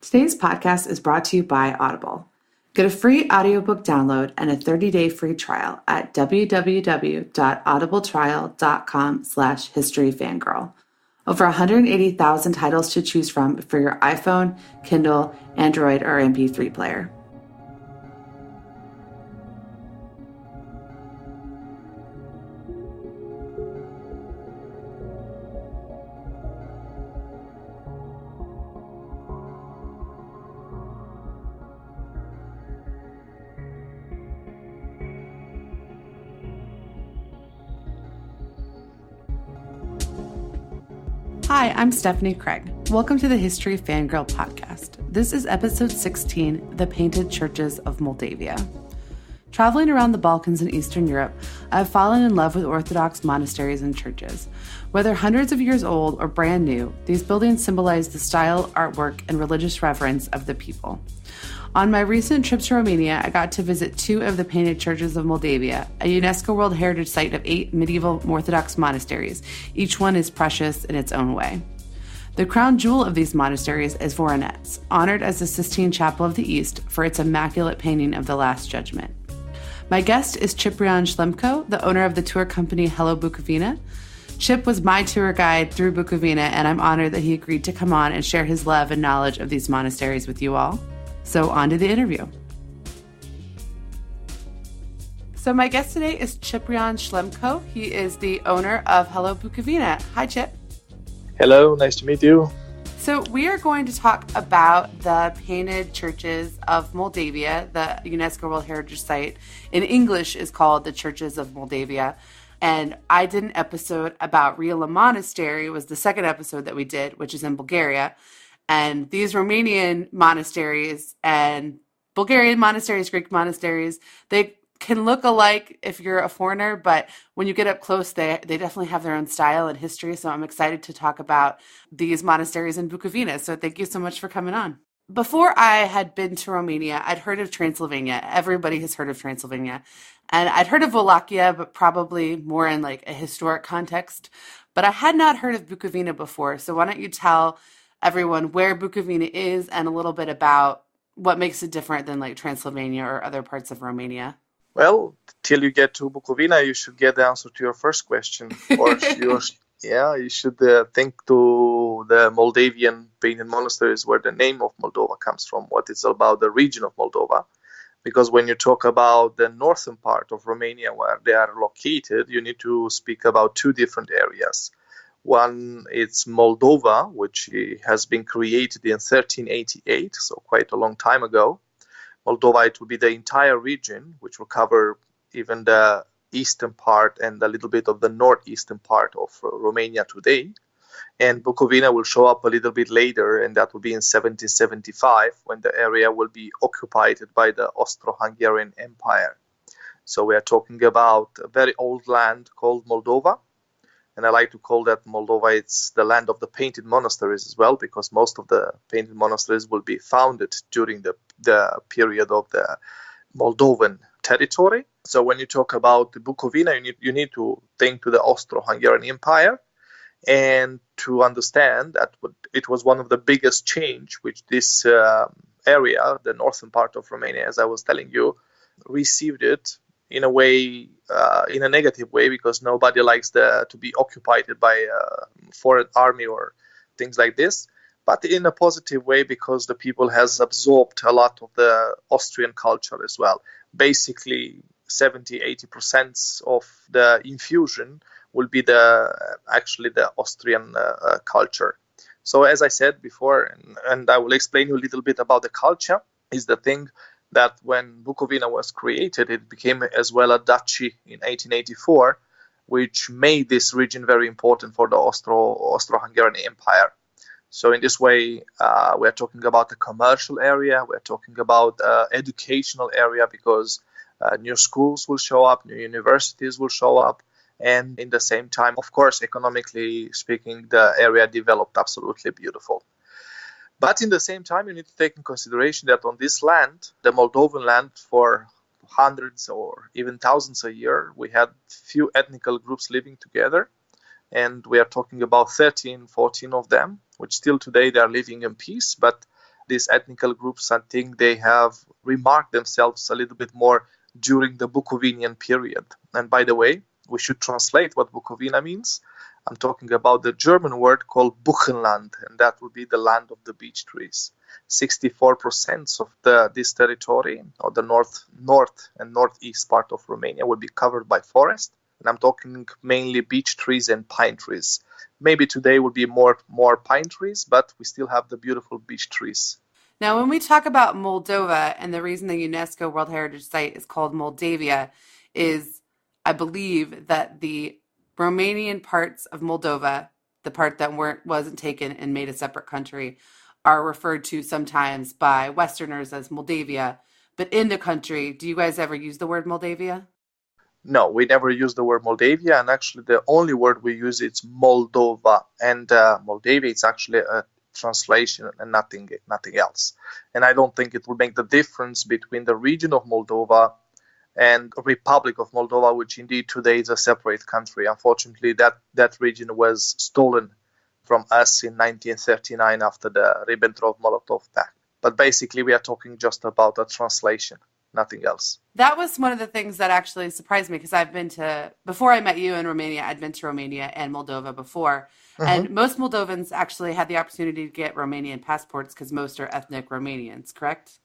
Today's podcast is brought to you by Audible. Get a free audiobook download and a 30-day free trial at www.audibletrial.com/historyfangirl. Over 180,000 titles to choose from for your iPhone, Kindle, Android, or MP3 player. Hi, I'm Stephanie Craig. Welcome to the History Fangirl podcast. This is episode 16, The Painted Churches of Moldavia. Traveling around the Balkans and Eastern Europe, I've fallen in love with Orthodox monasteries and churches. Whether hundreds of years old or brand new, these buildings symbolize the style, artwork, and religious reverence of the people. On my recent trip to Romania, I got to visit two of the Painted Churches of Moldavia, a UNESCO World Heritage Site of 8 medieval Orthodox monasteries. Each one is precious in its own way. The crown jewel of these monasteries is Voronet, honored as the Sistine Chapel of the East for its immaculate painting of the Last Judgment. My guest is Ciprian Slemko, the owner of the tour company Hello Bucovina. Chip was my tour guide through Bucovina, and I'm honored that he agreed to come on and share his love and knowledge of these monasteries with you all. So on to the interview. So my guest today is Ciprian Slemko. He is the owner of Hello Bucovina. Hi, Chip. Hello, nice to meet you. So we are going to talk about the Painted Churches of Moldavia, the UNESCO World Heritage Site. In English is called the Churches of Moldavia. And I did an episode about Rila Monastery. It was the second episode that we did, which is in Bulgaria. And these Romanian monasteries and Bulgarian monasteries, Greek monasteries, they can look alike if you're a foreigner, but when you get up close, they definitely have their own style and history. So I'm excited to talk about these monasteries in Bucovina. So thank you so much for coming on. Before I had been to Romania, I'd heard of Transylvania. Everybody has heard of Transylvania. And I'd heard of Wallachia, but probably more in like a historic context. But I had not heard of Bucovina before. So why don't you tell everyone where Bucovina is and a little bit about what makes it different than like Transylvania or other parts of Romania. Well, till you get to Bucovina, you should get the answer to your first question. Or you should think to the Moldavian painted monasteries, where the name of Moldova comes from, what it's about the region of Moldova. Because when you talk about the northern part of Romania, where they are located, you need to speak about two different areas. One is Moldova, which has been created in 1388, so quite a long time ago. Moldova, it will be the entire region, which will cover even the eastern part and a little bit of the northeastern part of Romania today. And Bucovina will show up a little bit later, and that will be in 1775, when the area will be occupied by the Austro-Hungarian Empire. So we are talking about a very old land called Moldova. And I like to call that Moldova, it's the land of the painted monasteries as well, because most of the painted monasteries will be founded during the period of the Moldovan territory. So when you talk about Bucovina, you need to think to the Austro-Hungarian Empire, and to understand that it was one of the biggest change which this area, the northern part of Romania, as I was telling you, received it in a way, in a negative way, because nobody likes to be occupied by a foreign army or things like this, but in a positive way, because the people has absorbed a lot of the Austrian culture as well. Basically, 70-80% of the infusion will be the Austrian culture. So as I said before, and I will explain you a little bit about the culture, is the thing that when Bucovina was created, it became as well a duchy in 1884, which made this region very important for the Austro-Hungarian Empire. So in this way, we're talking about the commercial area, we're talking about educational area, because new schools will show up, new universities will show up, and in the same time, of course, economically speaking, the area developed absolutely beautiful. But in the same time, you need to take in consideration that on this land, the Moldovan land, for hundreds or even thousands a year, we had few ethnical groups living together. And we are talking about 13, 14 of them, which still today they are living in peace. But these ethnical groups, I think they have remarked themselves a little bit more during the Bucovinian period. And by the way, we should translate what Bucovina means. I'm talking about the German word called Buchenland, and that would be the land of the beech trees. 64% of this territory, or the north and northeast part of Romania, will be covered by forest. And I'm talking mainly beech trees and pine trees. Maybe today will be more pine trees, but we still have the beautiful beech trees. Now, when we talk about Moldova, and the reason the UNESCO World Heritage Site is called Moldavia is, I believe, that the Romanian parts of Moldova, the part that wasn't taken and made a separate country, are referred to sometimes by Westerners as Moldavia. But in the country, do you guys ever use the word Moldavia? No, we never use the word Moldavia, and actually the only word we use is Moldova. And Moldavia, it's actually a translation and nothing else. And I don't think it will make the difference between the region of Moldova and Republic of Moldova, which indeed today is a separate country. Unfortunately, that region was stolen from us in 1939 after the Ribbentrop-Molotov Pact. But basically, we are talking just about a translation, nothing else. That was one of the things that actually surprised me, because before I met you in Romania, I'd been to Romania and Moldova before. Mm-hmm. And most Moldovans actually had the opportunity to get Romanian passports because most are ethnic Romanians, correct?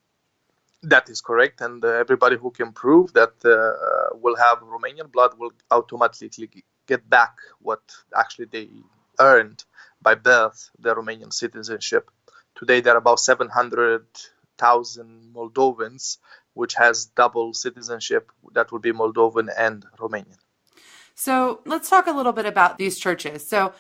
That is correct, and everybody who can prove that will have Romanian blood will automatically get back what actually they earned by birth, the Romanian citizenship. Today there are about 700,000 Moldovans, which has double citizenship. That would be Moldovan and Romanian. So let's talk a little bit about these churches. So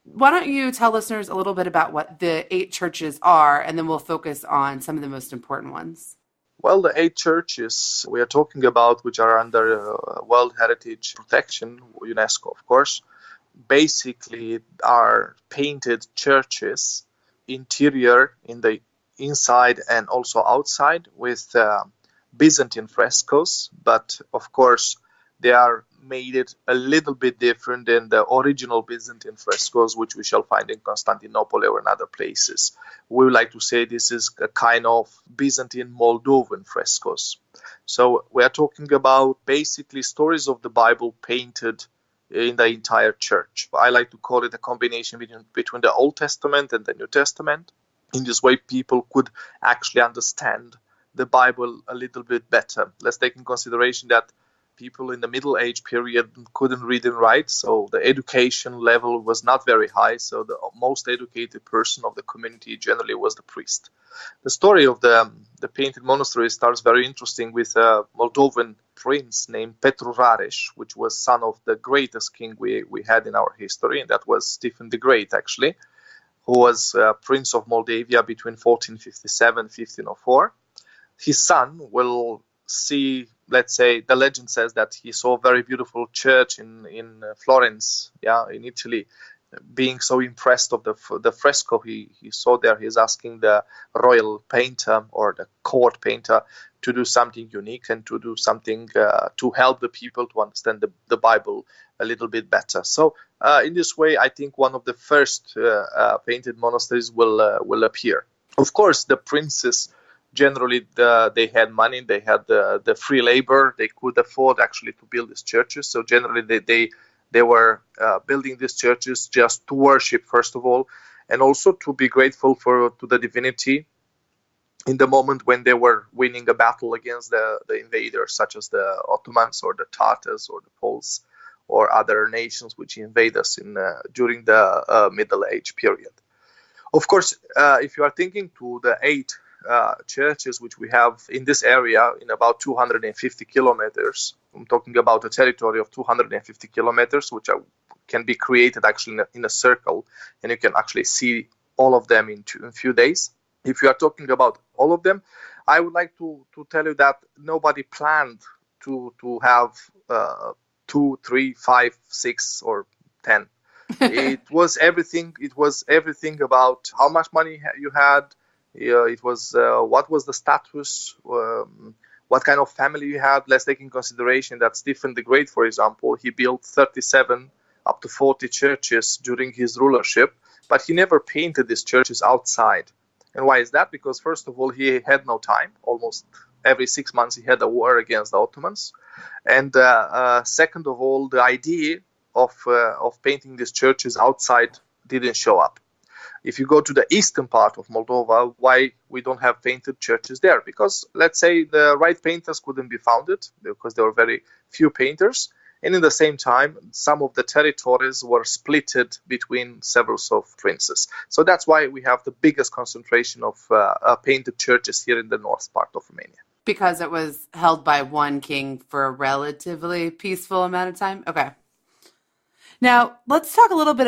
why don't you tell listeners a little bit about what the 8 churches are, and then we'll focus on some of the most important ones. Well, the 8 churches we are talking about, which are under World Heritage Protection, UNESCO, of course, basically are painted churches, interior in the inside and also outside, with Byzantine frescoes. But of course, they are made it a little bit different than the original Byzantine frescoes, which we shall find in Constantinople or in other places. We would like to say this is a kind of Byzantine Moldovan frescoes. So we are talking about basically stories of the Bible painted in the entire church. I like to call it a combination between the Old Testament and the New Testament. In this way, people could actually understand the Bible a little bit better. Let's take in consideration that people in the Middle Age period couldn't read and write, so the education level was not very high, so the most educated person of the community generally was the priest. The story of the painted monastery starts very interesting with a Moldovan prince named Petru Rares, which was son of the greatest king we had in our history, and that was Stephen the Great, actually, who was Prince of Moldavia between 1457 and 1504. His son will see, let's say, the legend says that he saw a very beautiful church in Florence, in Italy. Being so impressed of the fresco he saw there, he's asking the royal painter or the court painter to do something unique and to do something to help the people to understand the Bible a little bit better. So in this way, I think one of the first painted monasteries will appear. Of course, the princes, generally, they had money, they had the free labor, they could afford actually to build these churches. So generally, they were building these churches just to worship, first of all, and also to be grateful to the divinity in the moment when they were winning a battle against the invaders, such as the Ottomans or the Tatars or the Poles or other nations which invade us during the Middle Age period. Of course, if you are thinking to the 8 churches which we have in this area in about 250 kilometers. I'm talking about a territory of 250 kilometers, which can be created actually in a circle, and you can actually see all of them in a few days. If you are talking about all of them, I would like to tell you that nobody planned to have 2, 3, 5, 6, or 10. It was everything about how much money you had. It was what was the status, what kind of family you had. Let's take in consideration that Stephen the Great, for example, he built 37 up to 40 churches during his rulership, but he never painted these churches outside. And why is that? Because first of all, he had no time. Almost every 6 months he had a war against the Ottomans. And second of all, the idea of painting these churches outside didn't show up. If you go to the eastern part of Moldova, why we don't have painted churches there? Because let's say the right painters couldn't be found because there were very few painters. And in the same time, some of the territories were splitted between several of princes. So that's why we have the biggest concentration of painted churches here in the north part of Romania. Because it was held by one king for a relatively peaceful amount of time? Okay. Now, let's talk a little bit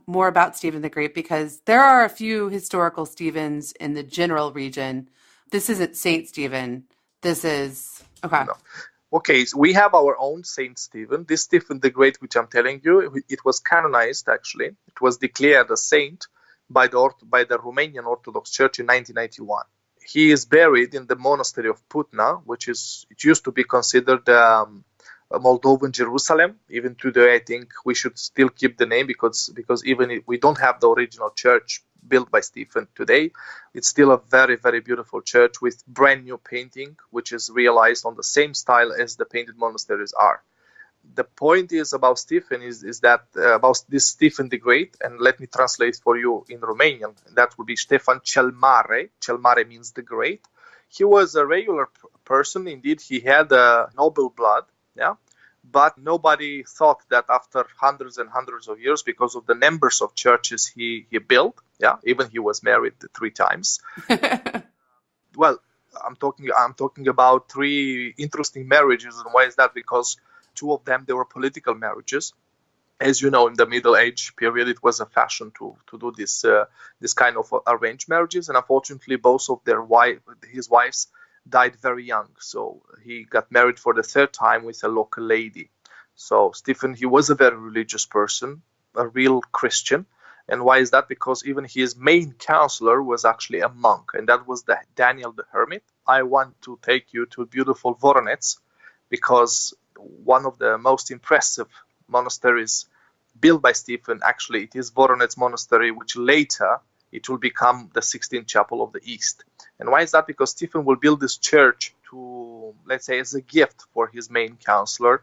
more about Stephen the Great, because there are a few historical Stephens in the general region. This isn't Saint Stephen. This is... Okay. No. Okay, so we have our own Saint Stephen. This Stephen the Great, which I'm telling you, it was canonized, actually. It was declared a saint by the Romanian Orthodox Church in 1991. He is buried in the monastery of Putna, it used to be considered Moldovan Jerusalem. Even today, I think we should still keep the name because even if we don't have the original church built by Stephen today, it's still a very, very beautiful church with brand new painting, which is realized on the same style as the painted monasteries are. The point is about Stephen is that about this Stephen the Great, and let me translate for you in Romanian. That would be Ștefan cel Mare. Cel Mare means the Great. He was a regular person. Indeed, he had a noble blood. Yeah, but nobody thought that after hundreds and hundreds of years, because of the numbers of churches he built, even he was married 3 times. Well, I'm talking about 3 interesting marriages, and why is that? Because 2 of them, they were political marriages. As you know, in the Middle Age period, it was a fashion to do this kind of arranged marriages, and unfortunately, both of his wives died very young, so he got married for the 3rd time with a local lady. So Stephen, he was a very religious person, a real Christian. And why is that? Because even his main counselor was actually a monk, and that was Daniel the Hermit. I want to take you to beautiful Voronet, because one of the most impressive monasteries built by Stephen, actually, it is Voronet Monastery, which later it will become the 16th Chapel of the East. And why is that? Because Stephen will build this church to, let's say, as a gift for his main counselor,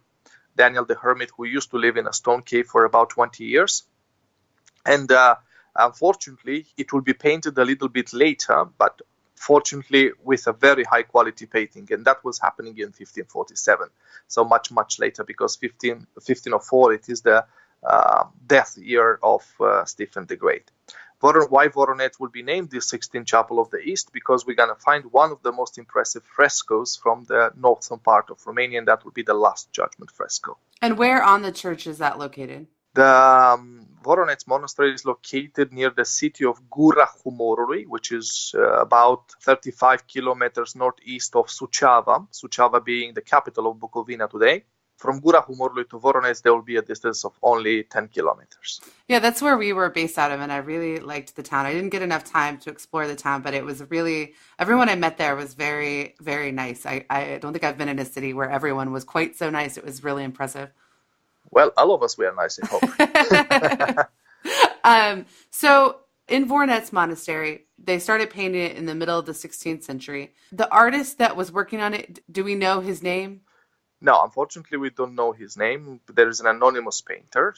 Daniel the Hermit, who used to live in a stone cave for about 20 years. And unfortunately, it will be painted a little bit later, but fortunately with a very high quality painting. And that was happening in 1547. So much, much later, because 1504, it is the death year of Stephen the Great. Why Voronet will be named the 16th Chapel of the East? Because we're going to find one of the most impressive frescoes from the northern part of Romania, and that will be the Last Judgment fresco. And where on the church is that located? The Voronet Monastery is located near the city of Gura Humorului, which is about 35 kilometers northeast of Suceava, Suceava being the capital of Bucovina today. From Gura Humorului to Voronet, there will be a distance of only 10 kilometers. Yeah, that's where we were based out of, and I really liked the town. I didn't get enough time to explore the town, but it was really, everyone I met there was very, very nice. I don't think I've been in a city where everyone was quite so nice. It was really impressive. Well, all of us were nice, I hope. So in Voronet's monastery, they started painting it in the middle of the 16th century. The artist that was working on it, do we know his name? No, unfortunately, we don't know his name. There is an anonymous painter.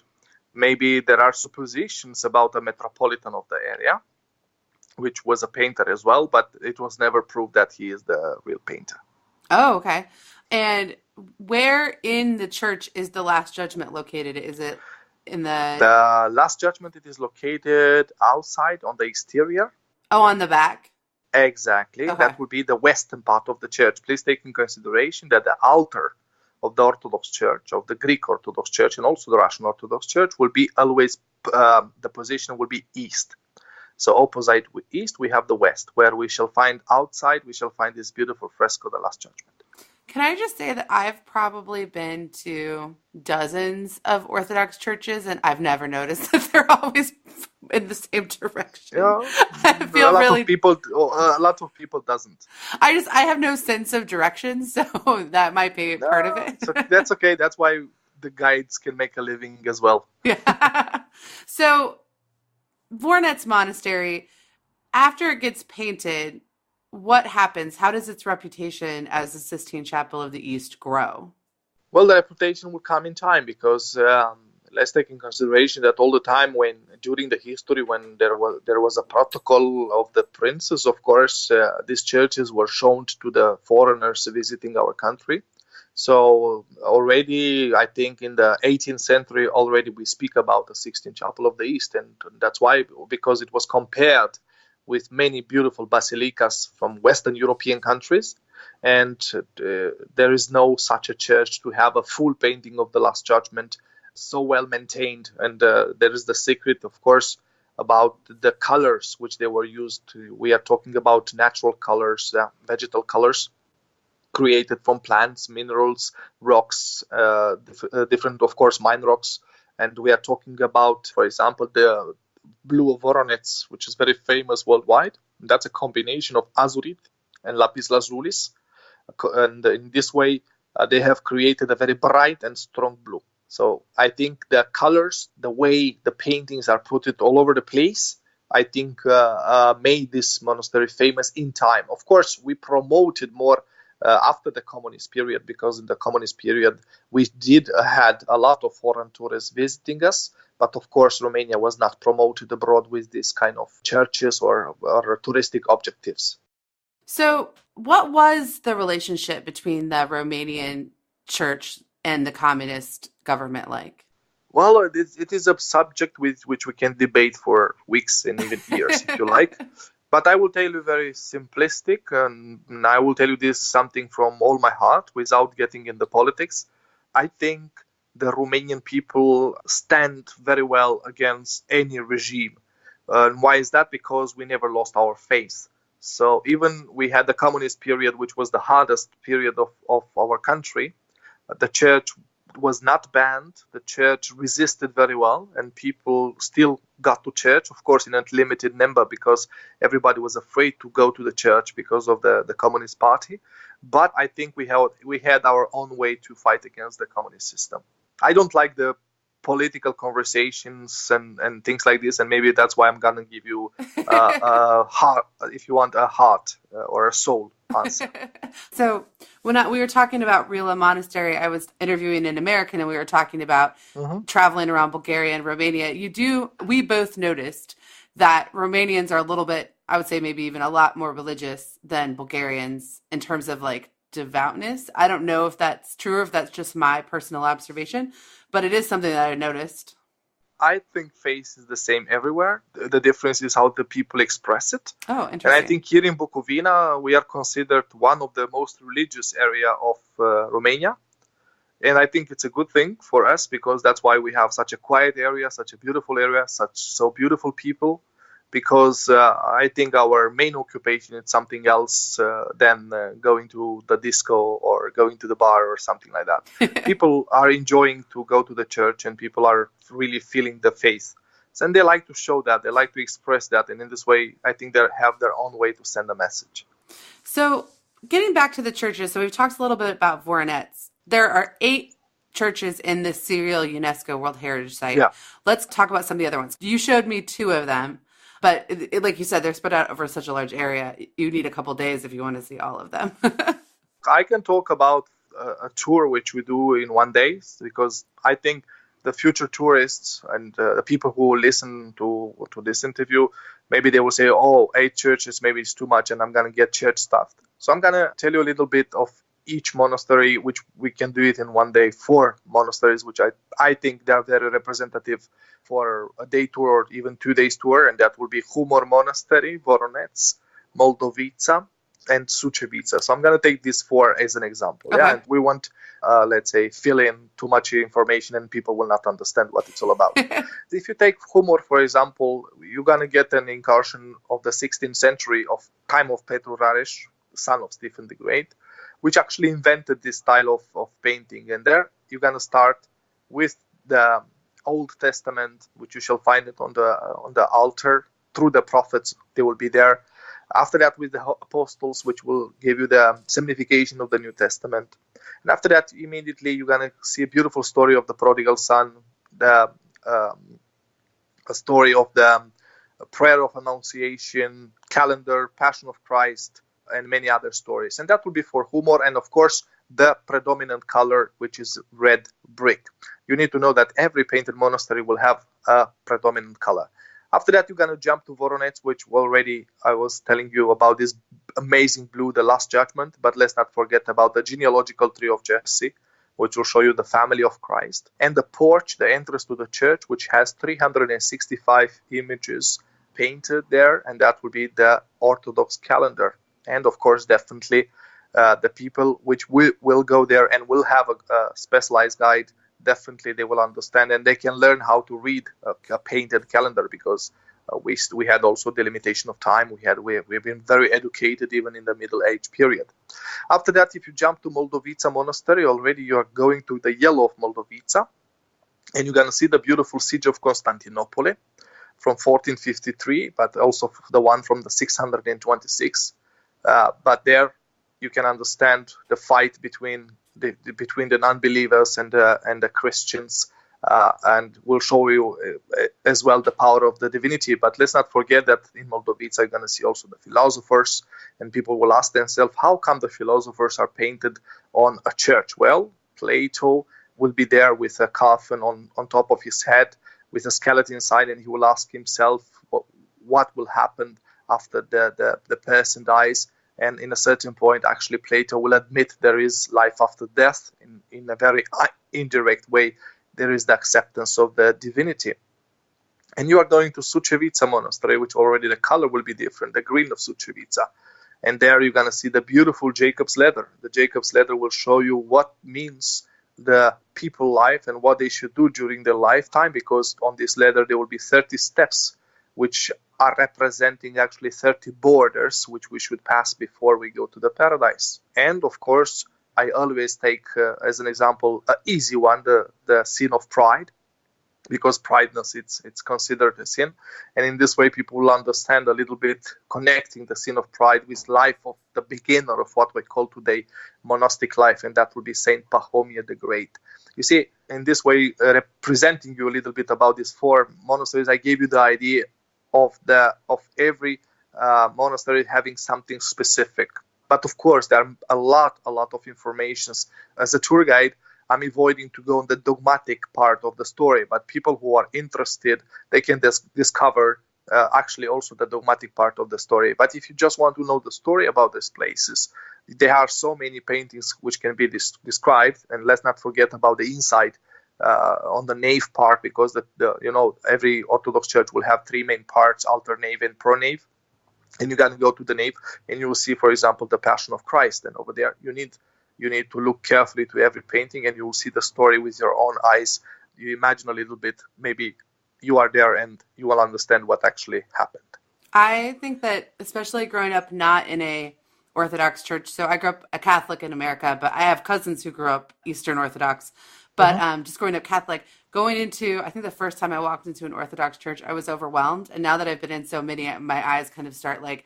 Maybe there are suppositions about a metropolitan of the area, which was a painter as well, but it was never proved that he is the real painter. Oh, okay. And where in the church is the Last Judgment located? Is it in the... The Last Judgment, it is located outside on the exterior. Oh, on the back? Exactly. Okay. That would be the western part of the church. Please take in consideration that the altar of the Orthodox Church, of the Greek Orthodox Church, and also the Russian Orthodox Church will be always, the position will be east. So opposite with east, we have the west, where we shall find outside, we shall find this beautiful fresco, the Last Judgment. Can I just say that I've probably been to dozens of Orthodox churches, and I've never noticed that they're always in the same direction. Yeah, I feel a lot of people doesn't. I have no sense of direction, so that might be part of it. So that's okay. That's why the guides can make a living as well. Yeah. So Voronet's monastery, after it gets painted, what happens? How does its reputation as the Sistine Chapel of the East grow? Well, the reputation will come in time because let's take in consideration that all the time during the history when there was a protocol of the princes, of course, these churches were shown to the foreigners visiting our country. So already, I think in the 18th century, already we speak about the Sistine Chapel of the East, and that's why, because it was compared with many beautiful basilicas from Western European countries, and there is no such a church to have a full painting of the Last Judgment, so well maintained. And there is the secret, of course, about the colors which they were used. We are talking about natural colors, vegetal colors, created from plants, minerals, rocks, different, of course, mine rocks. And we are talking about, for example, the blue of Voronet, which is very famous worldwide. That's a combination of azurite and lapis lazulis. And in this way, they have created a very bright and strong blue. So I think the colors, the way the paintings are put it all over the place, I think made this monastery famous in time. Of course, we promoted more after the communist period, because in the communist period we had a lot of foreign tourists visiting us, but of course Romania was not promoted abroad with this kind of churches or touristic objectives. So what was the relationship between the Romanian church and the communist government like? Well, it is a subject with which we can debate for weeks and even years, if you like. But I will tell you very simplistic, and I will tell you this something from all my heart without getting into politics. I think the Romanian people stand very well against any regime. And why is that? Because we never lost our faith. So even we had the communist period, which was the hardest period of our country, the church was not banned. The church resisted very well, and people still got to church, of course, in a limited number, because everybody was afraid to go to the church because of the Communist Party. But I think we had our own way to fight against the communist system. I don't like the political conversations and things like this, and maybe that's why I'm gonna give you a heart, if you want, a heart or a soul answer. So when we were talking about Rila Monastery, I was interviewing an American, and we were talking about traveling around Bulgaria and Romania. We both noticed that Romanians are a little bit, I would say maybe even a lot more religious than Bulgarians in terms of like devoutness. I don't know if that's true or if that's just my personal observation, but it is something that I noticed. I think faith is the same everywhere. The difference is how the people express it. Oh, interesting. And I think here in Bucovina, we are considered one of the most religious area of Romania. And I think it's a good thing for us, because that's why we have such a quiet area, such a beautiful area, so beautiful people. Because I think our main occupation is something else than going to the disco or going to the bar or something like that. People are enjoying to go to the church, and people are really feeling the faith. And they like to show that, they like to express that. And in this way, I think they have their own way to send a message. So getting back to the churches, so we've talked a little bit about Voronet. There are 8 churches in the Serial UNESCO World Heritage Site. Yeah. Let's talk about some of the other ones. You showed me 2 of them. But like you said, they're spread out over such a large area. You need a couple days if you want to see all of them. I can talk about a tour which we do in one day, because I think the future tourists and the people who listen to this interview, maybe they will say, oh, 8 churches, maybe it's too much, and I'm going to get church stuffed. So I'm going to tell you a little bit of each monastery, which we can do it in one day. 4 monasteries, which I think they're very representative for a day tour or even 2 days tour, and that will be Humor Monastery, Voronet, Moldovica, and Sucevica. So I'm going to take these 4 as an example. Okay. Yeah, and we won't, let's say, fill in too much information, and people will not understand what it's all about. If you take Humor, for example, you're going to get an incursion of the 16th century of time of Petru Rares, son of Stephen the Great, which actually invented this style of painting. And there you're going to start with the Old Testament, which you shall find it on the altar. Through the prophets, they will be there. After that, with the apostles, which will give you the signification of the New Testament. And after that, immediately you're going to see a beautiful story of the prodigal son, a story of the prayer of Annunciation, calendar, Passion of Christ, and many other stories. And that will be for humor, and of course, the predominant color, which is red brick. You need to know that every painted monastery will have a predominant color. After that, you're going to jump to Voronet, which already I was telling you about this amazing blue, the Last Judgment. But let's not forget about the genealogical tree of Jesse, which will show you the family of Christ. And the porch, the entrance to the church, which has 365 images painted there. And that will be the Orthodox calendar. And of course, definitely the people which will go there and will have a specialized guide, definitely they will understand, and they can learn how to read a painted calendar, because we had also the limitation of time. We've been very educated even in the Middle Age period. After that, if you jump to Moldovica Monastery, already you are going to the yellow of Moldovica, and you're going to see the beautiful siege of Constantinople from 1453, but also the one from the 626. But there you can understand the fight between the non-believers and the Christians, and we'll show you as well the power of the divinity. But let's not forget that in Moldovica you're going to see also the philosophers, and people will ask themselves, how come the philosophers are painted on a church? Well, Plato will be there with a coffin on top of his head with a skeleton inside, and he will ask himself what will happen after the person dies. And in a certain point, actually, Plato will admit there is life after death. In a very indirect way, there is the acceptance of the divinity. And you are going to Sucevica Monastery, which already the color will be different, the green of Sucevica. And there you're going to see the beautiful Jacob's ladder. The Jacob's ladder will show you what means the people life and what they should do during their lifetime, because on this ladder there will be 30 steps, which are representing actually 30 borders, which we should pass before we go to the paradise. And of course, I always take as an example an easy one, the sin of pride, because prideness, it's considered a sin. And in this way, people will understand a little bit, connecting the sin of pride with life of the beginner of what we call today monastic life, and that would be Saint Pahomia the Great. You see, in this way, representing you a little bit about these four monasteries, I gave you the idea of every monastery having something specific. But of course, there are a lot of informations. As a tour guide, I'm avoiding to go on the dogmatic part of the story, but people who are interested, they can discover actually also the dogmatic part of the story. But if you just want to know the story about these places, there are so many paintings which can be described. And let's not forget about the inside on the nave part, because every Orthodox church will have three main parts: altar, nave, and pronave. And you got to go to the nave, and you will see, for example, the Passion of Christ. And over there, you need to look carefully to every painting, and you will see the story with your own eyes. You imagine a little bit, maybe you are there, and you will understand what actually happened. I think that, especially growing up not in a Orthodox church, so I grew up a Catholic in America, but I have cousins who grew up Eastern Orthodox. But just growing up Catholic, going into, I think the first time I walked into an Orthodox church, I was overwhelmed. And now that I've been in so many, my eyes kind of start like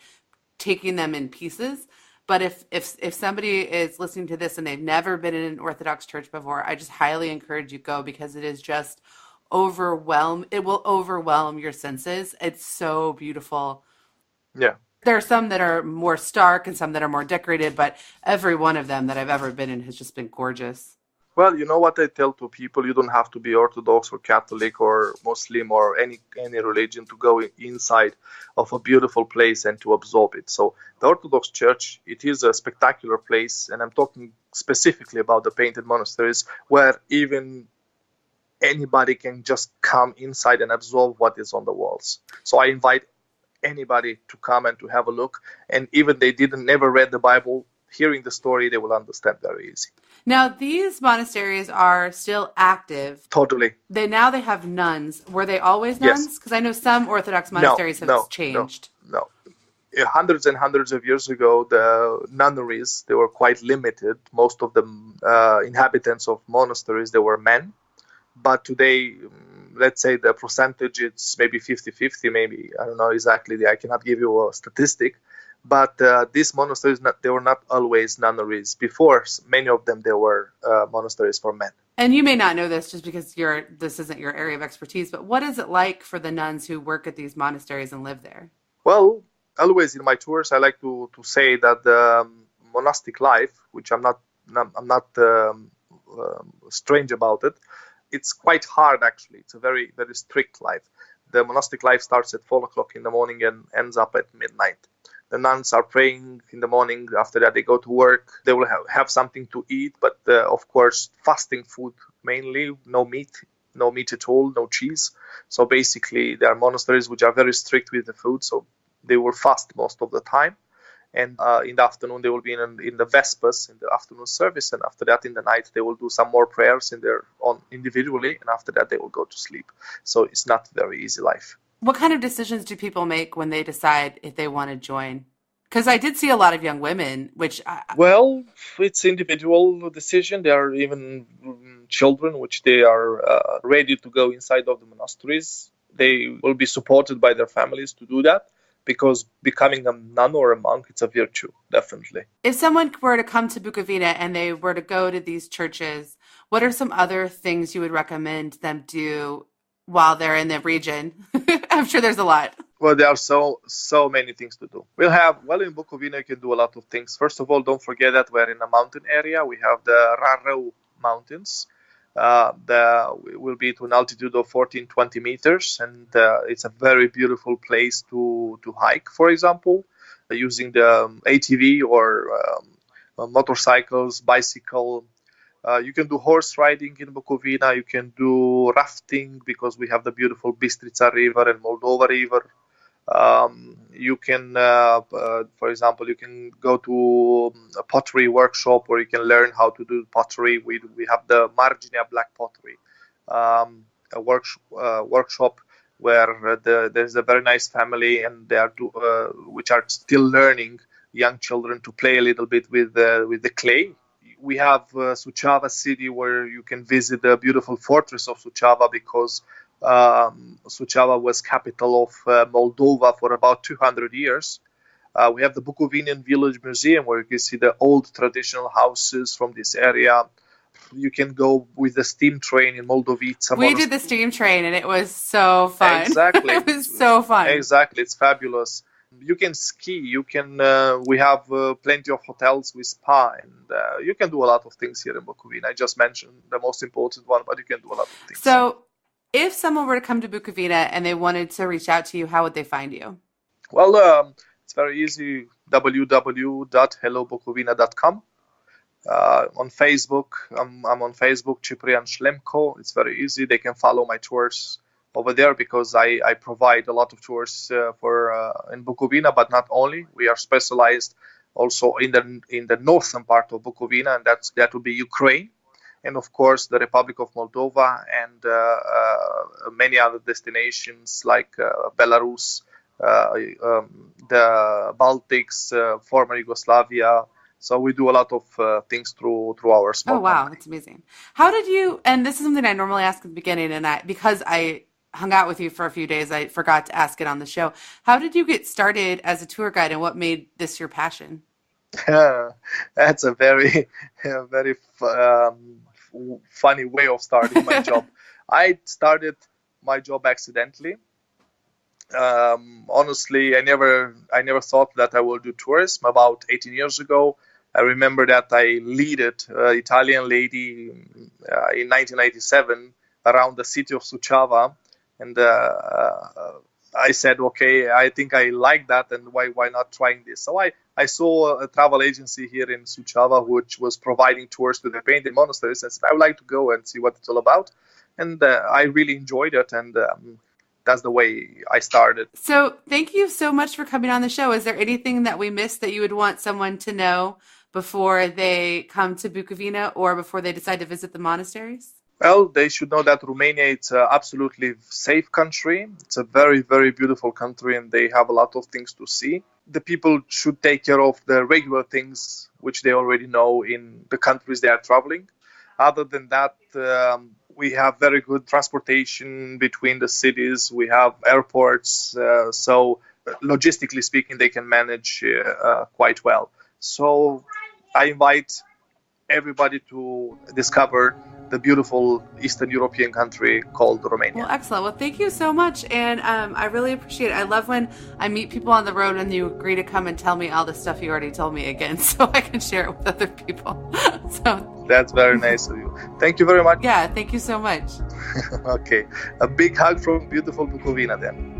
taking them in pieces. But if somebody is listening to this and they've never been in an Orthodox church before, I just highly encourage you go, because it is just it will overwhelm your senses. It's so beautiful. Yeah. There are some that are more stark and some that are more decorated, but every one of them that I've ever been in has just been gorgeous. Well, you know what I tell to people, you don't have to be Orthodox or Catholic or Muslim or any religion to go inside of a beautiful place and to absorb it. So the Orthodox Church, it is a spectacular place, and I'm talking specifically about the painted monasteries, where even anybody can just come inside and absorb what is on the walls. So I invite anybody to come and to have a look, and even they never read the Bible, hearing the story, they will understand very easy. Now, these monasteries are still active. Totally. They have nuns. Were they always nuns? Because I know some Orthodox monasteries have changed. No. Hundreds and hundreds of years ago, the nunneries, they were quite limited. Most of the inhabitants of monasteries, they were men. But today, let's say the percentage, it's maybe 50-50, maybe. I don't know exactly. I cannot give you a statistic. But these monasteries, they were not always nunneries. Before, many of them, they were monasteries for men. And you may not know this just because this isn't your area of expertise, but what is it like for the nuns who work at these monasteries and live there? Well, always in my tours, I like to say that the monastic life, which I'm not strange about it, it's quite hard actually. It's a very, very strict life. The monastic life starts at 4 o'clock in the morning and ends up at midnight. The nuns are praying in the morning. After that, they go to work. They will have something to eat, but of course, fasting food mainly, no meat at all, no cheese. So basically, there are monasteries which are very strict with the food, so they will fast most of the time. And in the afternoon, they will be in the Vespers, in the afternoon service. And after that, in the night, they will do some more prayers individually. And after that, they will go to sleep. So it's not a very easy life. What kind of decisions do people make when they decide if they want to join? Because I did see a lot of young women, which... Well, it's individual decision. There are even children which they are ready to go inside of the monasteries. They will be supported by their families to do that. Because becoming a nun or a monk, it's a virtue, definitely. If someone were to come to Bucovina and they were to go to these churches, what are some other things you would recommend them do while they're in the region? I'm sure there's a lot. Well, there are so many things to do. In Bucovina, you can do a lot of things. First of all, don't forget that we're in a mountain area. We have the Rares mountains. Will be to an altitude of 14-20 meters, and it's a very beautiful place to hike, for example, using the ATV or motorcycles, bicycle. You can do horse riding in Bucovina. You can do rafting because we have the beautiful Bistrița River and Moldova River. You can, for example, you can go to a pottery workshop where you can learn how to do pottery. We have the Marginea black pottery, a workshop where there's a very nice family and they are which are still learning, young children, to play a little bit with the clay. We have Suceava city where you can visit the beautiful fortress of Suceava because Suceava was capital of Moldova for about 200 years. We have the Bucovinian Village Museum where you can see the old traditional houses from this area. You can go with the steam train in Moldovica. We did the steam train and it was so fun. Exactly. It was so fun. Exactly. It's fabulous. You can ski. You can. We have plenty of hotels with spa, and you can do a lot of things here in Bucovina. I just mentioned the most important one, but you can do a lot of things. So, if someone were to come to Bucovina and they wanted to reach out to you, how would they find you? Well, it's very easy. www.hellobucovina.com. On Facebook, I'm on Facebook, Ciprian Slemko. It's very easy. They can follow my tours over there because I provide a lot of tours in Bucovina, but not only. We are specialized also in the northern part of Bucovina, and that would be Ukraine, and of course the Republic of Moldova and many other destinations like Belarus, the Baltics, former Yugoslavia. So we do a lot of things through our small Oh, wow. company. That's amazing. How did you, and this is something I normally ask at the beginning, and because I hung out with you for a few days, I forgot to ask it on the show. How did you get started as a tour guide and what made this your passion? That's a very funny way of starting my job. I started my job accidentally. Honestly, I never thought that I would do tourism. About 18 years ago, I remember that I leaded an Italian lady in 1997 around the city of Suceava, and I said, okay, I think I like that, and why not trying this? So I saw a travel agency here in Suceava which was providing tours to the painted monasteries, and said I would like to go and see what it's all about, and I really enjoyed it, and that's the way I started. So thank you so much for coming on the show. Is there anything that we missed that you would want someone to know before they come to Bucovina or before they decide to visit the monasteries? Well, they should know that Romania is an absolutely safe country. It's a very, very beautiful country, and they have a lot of things to see. The people should take care of the regular things which they already know in the countries they are traveling. Other than that, we have very good transportation between the cities. We have airports, so logistically speaking, they can manage quite well. So I invite everybody to discover the beautiful Eastern European country called Romania. Well, excellent. Well, thank you so much. And I really appreciate it. I love when I meet people on the road and you agree to come and tell me all the stuff you already told me again so I can share it with other people. So that's very nice of you. Thank you very much. Yeah, thank you so much. Okay. A big hug from beautiful Bucovina then.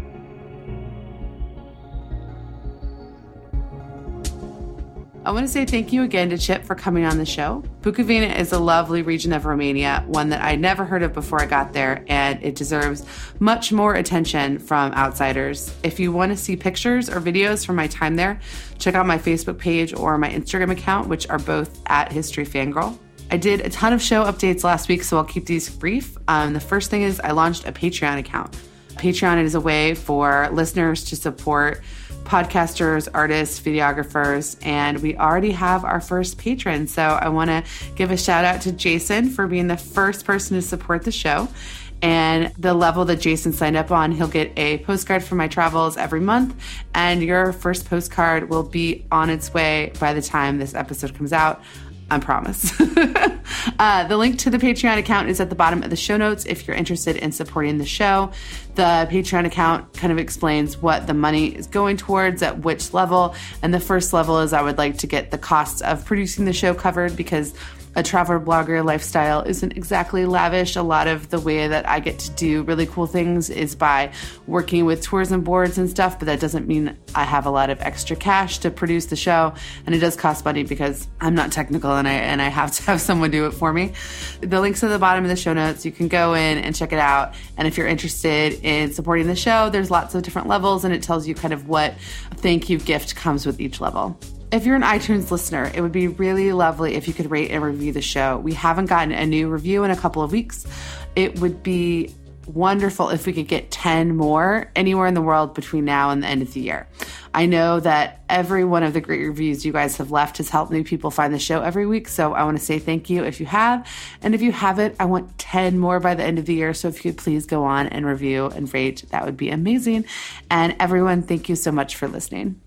I want to say thank you again to Chip for coming on the show. Bucovina is a lovely region of Romania, one that I never heard of before I got there, and it deserves much more attention from outsiders. If you want to see pictures or videos from my time there, check out my Facebook page or my Instagram account, which are both at History Fangirl. I did a ton of show updates last week, so I'll keep these brief. The first thing is I launched a Patreon account. Patreon is a way for listeners to support podcasters, artists, videographers, and we already have our first patron. So I want to give a shout out to Jason for being the first person to support the show. And the level that Jason signed up on, he'll get a postcard for my travels every month, and your first postcard will be on its way by the time this episode comes out. I promise. The link to the Patreon account is at the bottom of the show notes if you're interested in supporting the show. The Patreon account kind of explains what the money is going towards at which level. And the first level is I would like to get the costs of producing the show covered because a traveler blogger lifestyle isn't exactly lavish. A lot of the way that I get to do really cool things is by working with tourism boards and stuff, but that doesn't mean I have a lot of extra cash to produce the show. And it does cost money because I'm not technical and I have to have someone do it for me. The link's at the bottom of the show notes. You can go in and check it out. And if you're interested in supporting the show, there's lots of different levels and it tells you kind of what thank you gift comes with each level. If you're an iTunes listener, it would be really lovely if you could rate and review the show. We haven't gotten a new review in a couple of weeks. It would be wonderful if we could get 10 more anywhere in the world between now and the end of the year. I know that every one of the great reviews you guys have left has helped new people find the show every week. So I want to say thank you if you have. And if you haven't, I want 10 more by the end of the year. So if you could please go on and review and rate, that would be amazing. And everyone, thank you so much for listening.